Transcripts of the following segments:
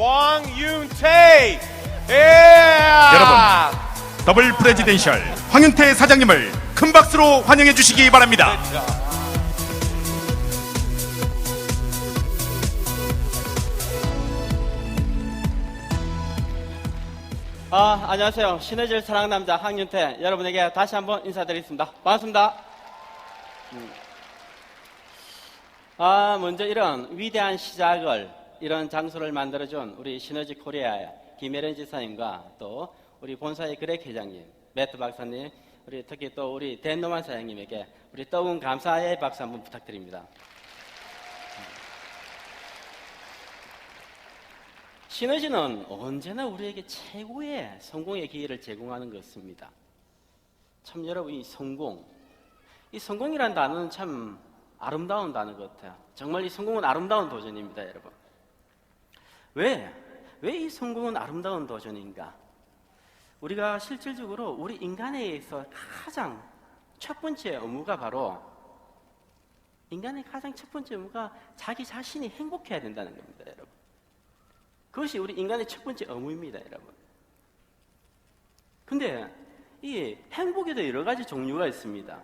황윤태. 여러분, 더블 프레지덴셜 황윤태 사장님을 큰 박수로 환영해 주시기 바랍니다. 안녕하세요. 시너지를 사랑하는 남자 황윤태, 여러분에게 다시 한번 인사드리겠습니다. 반갑습니다. 먼저 이런 위대한 시작을, 이런 장소를 만들어준 우리 시너지 코리아의 김혜련 지사님과 또 우리 본사의 그렉 회장님, 매트 박사님, 우리 특히 또 우리 댄노만 사장님에게 우리 뜨거운 감사의 박수 한번 부탁드립니다. 시너지는 언제나 우리에게 최고의 성공의 기회를 제공하는 것입니다. 참 여러분, 이 성공이라는 단어는 참 아름다운 단어 같아요. 정말 이 성공은 아름다운 도전입니다, 여러분. 왜 이 성공은 아름다운 도전인가? 우리가 실질적으로 우리 인간에 의해서 가장 첫 번째 의무가 바로, 인간의 가장 첫 번째 의무가 자기 자신이 행복해야 된다는 겁니다, 여러분. 그것이 우리 인간의 첫 번째 의무입니다, 여러분. 근데 이 행복에도 여러 가지 종류가 있습니다.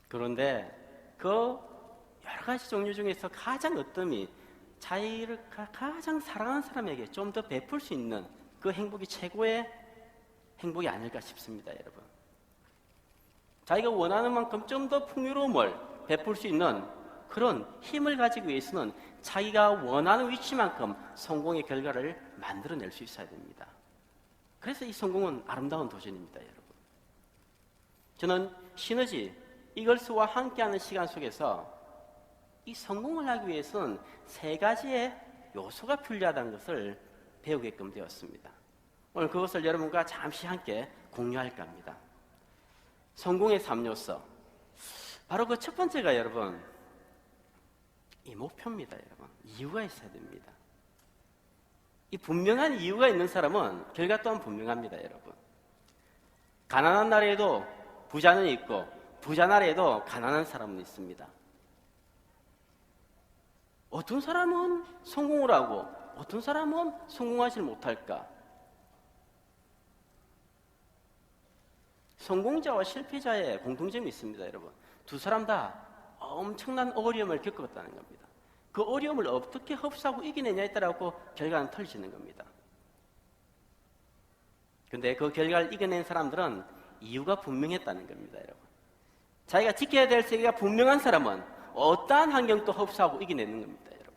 그런데 그 여러 가지 종류 중에서 가장 어떤 자기를 가장 사랑하는 사람에게 좀 더 베풀 수 있는 그 행복이 최고의 행복이 아닐까 싶습니다, 여러분. 자기가 원하는 만큼 좀 더 풍요로움을 베풀 수 있는 그런 힘을 가지기 위해서는 자기가 원하는 위치만큼 성공의 결과를 만들어낼 수 있어야 됩니다. 그래서 이 성공은 아름다운 도전입니다, 여러분. 저는 시너지 이글스와 함께하는 시간 속에서 이 성공을 하기 위해서는 세 가지의 요소가 필요하다는 것을 배우게끔 되었습니다. 오늘 그것을 여러분과 잠시 함께 공유할까 합니다. 성공의 3요소. 바로 그 첫 번째가 여러분, 이 목표입니다, 여러분. 이유가 있어야 됩니다. 이 분명한 이유가 있는 사람은 결과 또한 분명합니다, 여러분. 가난한 나라에도 부자는 있고, 부자 나라에도 가난한 사람은 있습니다. 어떤 사람은 성공을 하고 어떤 사람은 성공하지 못할까? 성공자와 실패자의 공통점이 있습니다, 여러분. 두 사람 다 엄청난 어려움을 겪었다는 겁니다. 그 어려움을 어떻게 흡수하고 이겨내냐에 따라서 결과는 틀려지는 겁니다. 근데 그 결과를 이겨낸 사람들은 이유가 분명했다는 겁니다, 여러분. 자기가 지켜야 될 세계가 분명한 사람은 어떠한 환경도 흡수하고 이겨내는 겁니다, 여러분.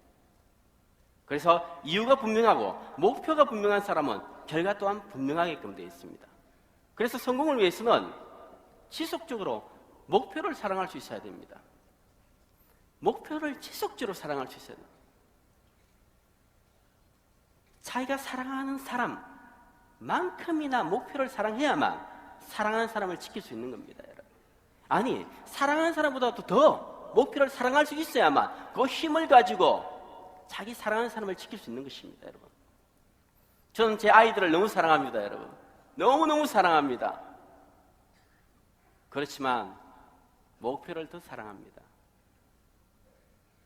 그래서 이유가 분명하고 목표가 분명한 사람은 결과 또한 분명하게끔 되어 있습니다. 그래서 성공을 위해서는 지속적으로 목표를 사랑할 수 있어야 됩니다. 목표를 지속적으로 사랑할 수 있어야 됩니다. 자기가 사랑하는 사람만큼이나 목표를 사랑해야만 사랑하는 사람을 지킬 수 있는 겁니다, 여러분. 아니, 사랑하는 사람보다도 더 목표를 사랑할 수 있어야만 그 힘을 가지고 자기 사랑하는 사람을 지킬 수 있는 것입니다, 여러분. 저는 제 아이들을 너무 사랑합니다, 여러분. 너무너무 사랑합니다. 그렇지만 목표를 더 사랑합니다.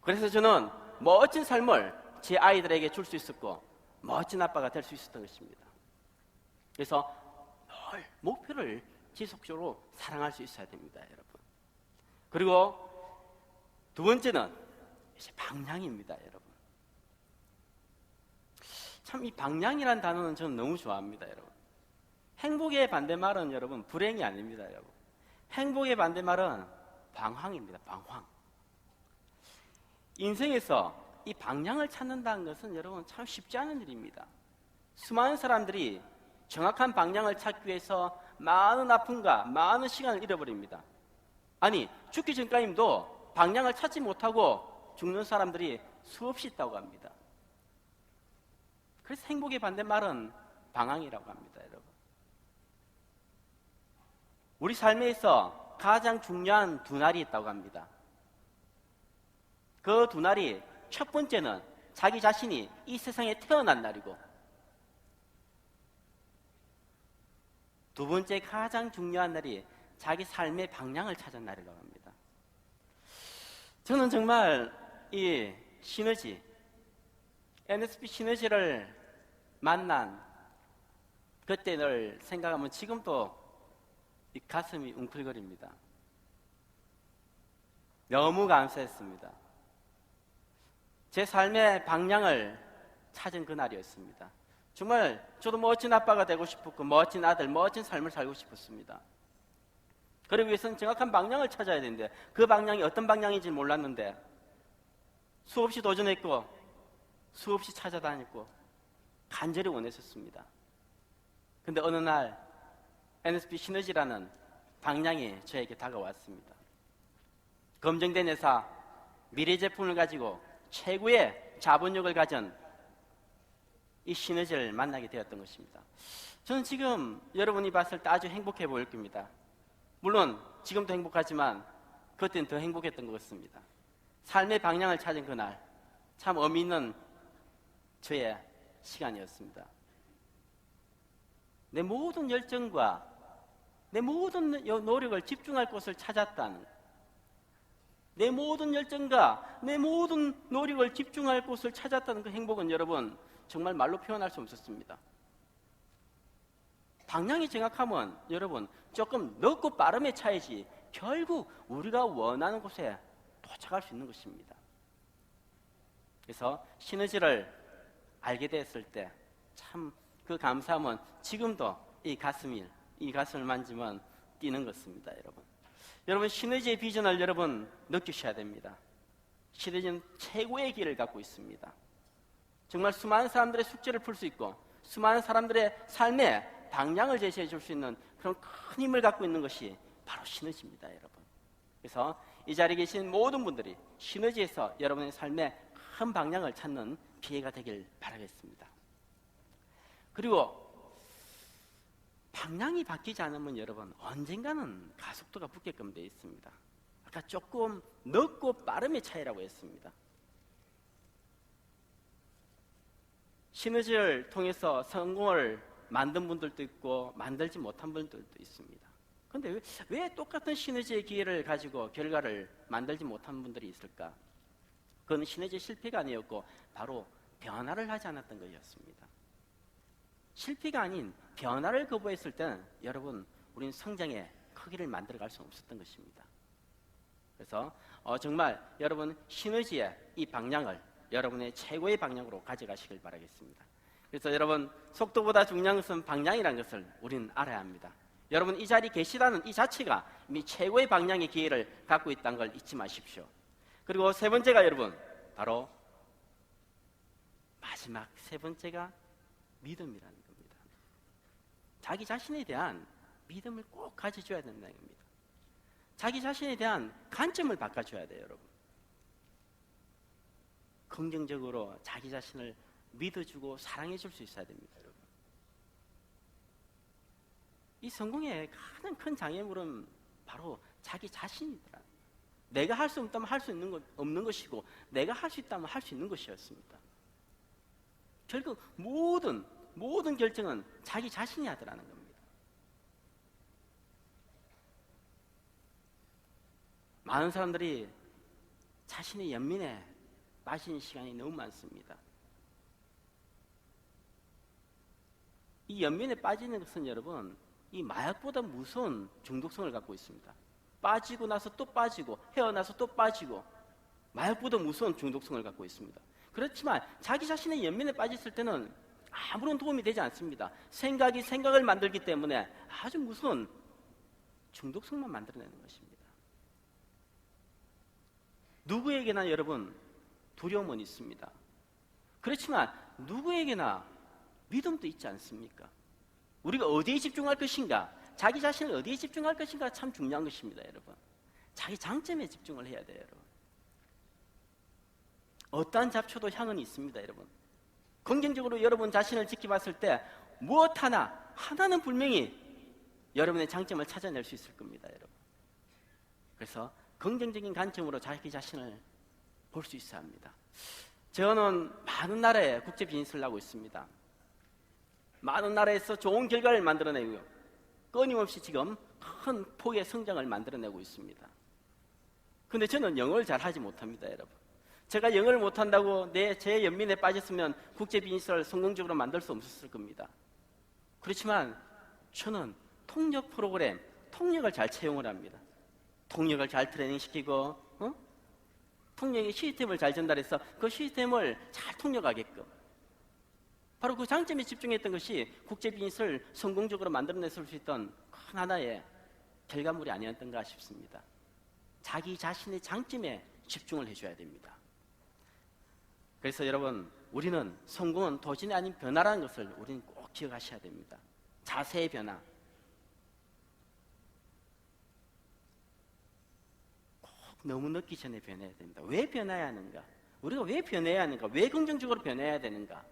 그래서 저는 멋진 삶을 제 아이들에게 줄 수 있었고 멋진 아빠가 될 수 있었던 것입니다. 그래서 늘 목표를 지속적으로 사랑할 수 있어야 됩니다, 여러분. 그리고 두 번째는 이제 방향입니다, 여러분. 참 이 방향이라는 단어는 저는 너무 좋아합니다, 여러분. 행복의 반대말은 여러분 불행이 아닙니다, 여러분. 행복의 반대말은 방황입니다, 방황. 인생에서 이 방향을 찾는다는 것은 여러분 참 쉽지 않은 일입니다. 수많은 사람들이 정확한 방향을 찾기 위해서 많은 아픔과 많은 시간을 잃어버립니다. 아니, 죽기 전까지도 방향을 찾지 못하고 죽는 사람들이 수없이 있다고 합니다. 그래서 행복의 반대말은 방황이라고 합니다, 여러분. 우리 삶에서 가장 중요한 두 날이 있다고 합니다. 그 두 날이, 첫 번째는 자기 자신이 이 세상에 태어난 날이고, 두 번째 가장 중요한 날이 자기 삶의 방향을 찾은 날이라고 합니다. 저는 정말 이 시너지, NSP 시너지를 만난 그때를 생각하면 지금도 이 가슴이 웅클거립니다. 너무 감사했습니다. 제 삶의 방향을 찾은 그날이었습니다. 정말 저도 멋진 아빠가 되고 싶었고 멋진 아들, 멋진 삶을 살고 싶었습니다. 그러기 위해서는 정확한 방향을 찾아야 되는데 그 방향이 어떤 방향인지 몰랐는데 수없이 도전했고 수없이 찾아다녔고 간절히 원했었습니다. 근데 어느 날 NSP 시너지라는 방향이 저에게 다가왔습니다. 검증된 회사, 미래 제품을 가지고 최고의 자본력을 가진 이 시너지를 만나게 되었던 것입니다. 저는 지금 여러분이 봤을 때 아주 행복해 보일 겁니다. 물론 지금도 행복하지만 그때는 더 행복했던 것 같습니다. 삶의 방향을 찾은 그날 참 의미 있는 저의 시간이었습니다. 내 모든 열정과 내 모든 노력을 집중할 곳을 찾았다는, 내 모든 열정과 내 모든 노력을 집중할 곳을 찾았다는 그 행복은 여러분 정말 말로 표현할 수 없었습니다. 방향이 정확하면 여러분 조금 늦고 빠름의 차이지 결국 우리가 원하는 곳에 도착할 수 있는 것입니다. 그래서 시너지를 알게 됐을 때 참 그 감사함은 지금도 이 가슴을 만지면 뛰는 것입니다. 여러분 시너지의 비전을 여러분 느끼셔야 됩니다. 시너지는 최고의 길을 갖고 있습니다. 정말 수많은 사람들의 숙제를 풀 수 있고 수많은 사람들의 삶에 방향을 제시해 줄 수 있는 그런 큰 힘을 갖고 있는 것이 바로 시너지입니다. 여러분. 그래서 이 자리에 계신 모든 분들이 시너지에서 여러분의 삶에 큰 방향을 찾는 기회가 되길 바라겠습니다. 그리고 방향이 바뀌지 않으면 여러분 언젠가는 가속도가 붙게끔 되어 있습니다. 아까 조금 늦고 빠름의 차이라고 했습니다. 시너지를 통해서 성공을 만든 분들도 있고 만들지 못한 분들도 있습니다. 그런데 왜 똑같은 시너지의 기회를 가지고 결과를 만들지 못한 분들이 있을까? 그건 시너지의 실패가 아니었고 바로 변화를 하지 않았던 것이었습니다. 실패가 아닌 변화를 거부했을 때는 여러분 우리는 성장의 크기를 만들어갈 수 없었던 것입니다. 그래서 정말 여러분 시너지의 이 방향을 여러분의 최고의 방향으로 가져가시길 바라겠습니다. 그래서 여러분 속도보다 중요한 것은 방향이라는 것을 우리는 알아야 합니다. 여러분 이 자리에 계시다는 이 자체가 이미 최고의 방향의 기회를 갖고 있다는 걸 잊지 마십시오. 그리고 세 번째가 여러분 바로 마지막 세 번째가 믿음이라는 겁니다. 자기 자신에 대한 믿음을 꼭 가져줘야 된다는 겁니다. 자기 자신에 대한 관점을 바꿔줘야 돼요. 여러분 긍정적으로 자기 자신을 믿어주고 사랑해줄 수 있어야 됩니다. 여러분 이 성공의 가장 큰 장애물은 바로 자기 자신이더라. 내가 할 수 없다면 할 수 없는 것이고 내가 할 수 있다면 할 수 있는 것이었습니다. 결국 모든 결정은 자기 자신이 하더라는 겁니다. 많은 사람들이 자신의 연민에 빠지는 시간이 너무 많습니다. 이 연민에 빠지는 것은 여러분 이 마약보다 무서운 중독성을 갖고 있습니다. 빠지고 나서 또 빠지고 헤어나서 또 빠지고 마약보다 무서운 중독성을 갖고 있습니다. 그렇지만 자기 자신의 연민에 빠졌을 때는 아무런 도움이 되지 않습니다. 생각이 생각을 만들기 때문에 아주 무서운 중독성만 만들어내는 것입니다. 누구에게나 여러분 두려움은 있습니다. 그렇지만 누구에게나 믿음도 있지 않습니까? 우리가 어디에 집중할 것인가, 자기 자신을 어디에 집중할 것인가 참 중요한 것입니다. 여러분 자기 장점에 집중을 해야 돼요. 여러분 어떠한 잡초도 향은 있습니다. 여러분 긍정적으로 여러분 자신을 지켜봤을 때 무엇 하나는 분명히 여러분의 장점을 찾아낼 수 있을 겁니다. 여러분 그래서 긍정적인 관점으로 자기 자신을 볼 수 있어야 합니다. 저는 많은 나라에 국제 비즈니스를 하고 있습니다. 많은 나라에서 좋은 결과를 만들어내고요. 끊임없이 지금 큰 폭의 성장을 만들어내고 있습니다. 그런데 저는 영어를 잘 하지 못합니다. 여러분 제가 영어를 못한다고 제 연민에 빠졌으면 국제 비즈니스를 성공적으로 만들 수 없었을 겁니다. 그렇지만 저는 통역 프로그램, 통역을 잘 채용을 합니다. 통역을 잘 트레이닝시키고 통역의 시스템을 잘 전달해서 그 시스템을 잘 통역하게끔, 바로 그 장점에 집중했던 것이 국제 비즈니스를 성공적으로 만들어냈을 수 있던 큰 하나의 결과물이 아니었던가 싶습니다. 자기 자신의 장점에 집중을 해줘야 됩니다. 그래서 여러분, 우리는 성공은 도전이 아닌 변화라는 것을 우리는 꼭 기억하셔야 됩니다. 자세의 변화. 꼭 너무 늦기 전에 변해야 됩니다. 왜 변해야 하는가? 우리가 왜 변해야 하는가? 왜 긍정적으로 변해야 되는가?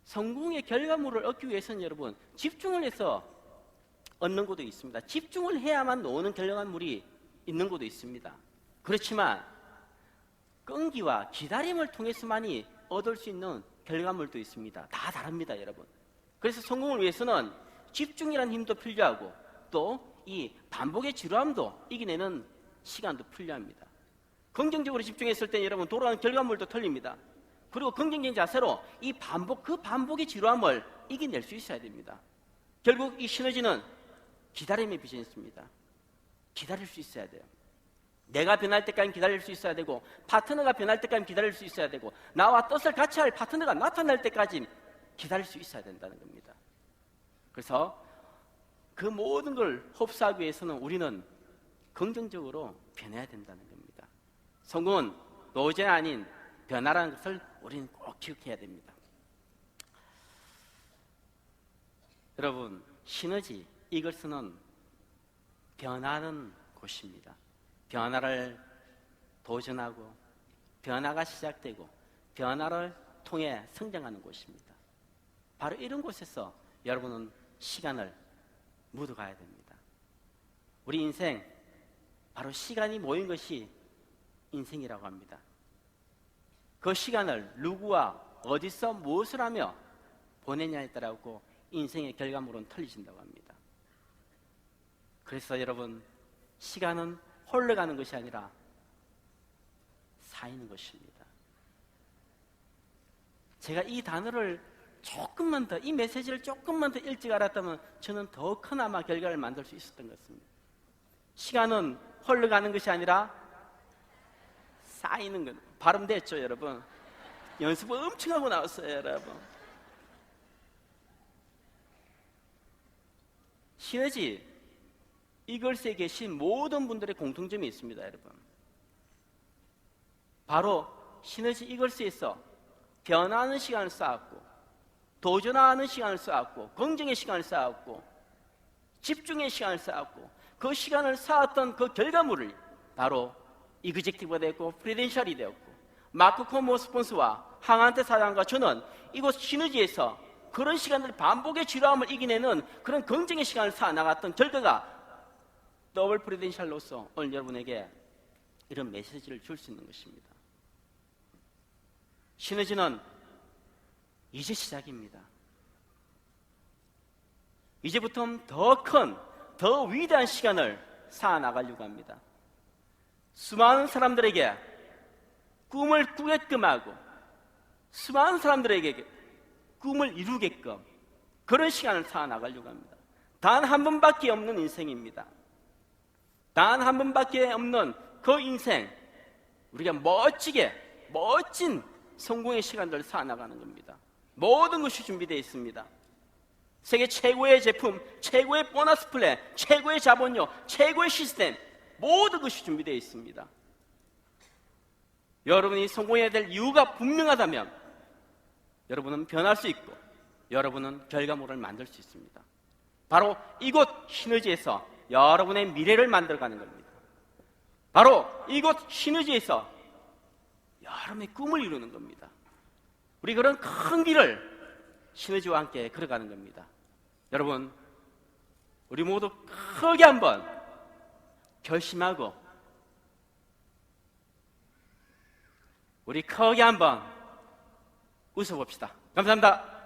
성공의 결과물을 얻기 위해서는 여러분, 집중을 해서 얻는 것도 있습니다. 집중을 해야만 나오는 결과물이 있는 것도 있습니다. 그렇지만 끈기와 기다림을 통해서만이 얻을 수 있는 결과물도 있습니다. 다 다릅니다, 여러분. 그래서 성공을 위해서는 집중이라는 힘도 필요하고 또 이 반복의 지루함도 이겨내는 시간도 필요합니다. 긍정적으로 집중했을 때 여러분, 돌아오는 결과물도 틀립니다. 그리고 긍정적인 자세로 이 그 반복의 지루함을 이겨낼 수 있어야 됩니다. 결국 이 시너지는 기다림의 비즈니스입니다. 기다릴 수 있어야 돼요. 내가 변할 때까지 기다릴 수 있어야 되고, 파트너가 변할 때까지 기다릴 수 있어야 되고, 나와 뜻을 같이 할 파트너가 나타날 때까지 기다릴 수 있어야 된다는 겁니다. 그래서 그 모든 걸 흡수하기 위해서는 우리는 긍정적으로 변해야 된다는 겁니다. 성공은 노제가 아닌 변화라는 것을 우리는 꼭 기억해야 됩니다. 여러분, 시너지, 이것은 변하는 곳입니다. 변화를 도전하고 변화가 시작되고 변화를 통해 성장하는 곳입니다. 바로 이런 곳에서 여러분은 시간을 묻어가야 됩니다. 우리 인생, 바로 시간이 모인 것이 인생이라고 합니다. 그 시간을 누구와 어디서 무엇을 하며 보내냐에 따라서 인생의 결과물은 틀리진다고 합니다. 그래서 여러분, 시간은 흘러가는 것이 아니라 쌓이는 것입니다. 제가 이 단어를 조금만 더, 이 메시지를 조금만 더 일찍 알았다면 저는 더 큰 아마 결과를 만들 수 있었던 것 같습니다. 시간은 흘러가는 것이 아니라 쌓이는 것. 발음됐죠, 여러분? 연습을 엄청 하고 나왔어요, 여러분. 시너지, 이글스에 계신 모든 분들의 공통점이 있습니다, 여러분. 바로 시너지 이글스에서 변화하는 시간을 쌓았고, 도전하는 시간을 쌓았고, 긍정의 시간을 쌓았고, 집중의 시간을 쌓았고, 그 시간을 쌓았던 그 결과물을 바로 이그젝티브가 되었고 프리덴셜이 되었고, 마크 코모 스폰서와 항한테 사장과 저는 이곳 시너지에서 그런 시간들, 반복의 지루함을 이겨내는 그런 긍정의 시간을 쌓아나갔던 결과가 더블 프리덴셜로서 오늘 여러분에게 이런 메시지를 줄 수 있는 것입니다. 시너지는 이제 시작입니다. 이제부터 더 큰, 더 위대한 시간을 쌓아나가려고 합니다. 수많은 사람들에게 꿈을 꾸게끔 하고, 수많은 사람들에게 꿈을 이루게끔 그런 시간을 쌓아나가려고 합니다. 단 한 번밖에 없는 인생입니다. 단 한 번밖에 없는 그 인생, 우리가 멋지게, 멋진 성공의 시간들을 쌓아나가는 겁니다. 모든 것이 준비되어 있습니다. 세계 최고의 제품, 최고의 보너스 플랜, 최고의 자본료, 최고의 시스템, 모든 것이 준비되어 있습니다. 여러분이 성공해야 될 이유가 분명하다면 여러분은 변할 수 있고 여러분은 결과물을 만들 수 있습니다. 바로 이곳 시너지에서 여러분의 미래를 만들어가는 겁니다. 바로 이곳 시너지에서 여러분의 꿈을 이루는 겁니다. 우리 그런 큰 길을 시너지와 함께 걸어가는 겁니다. 여러분, 우리 모두 크게 한번 결심하고 우리 크게 한번 웃어봅시다. 감사합니다.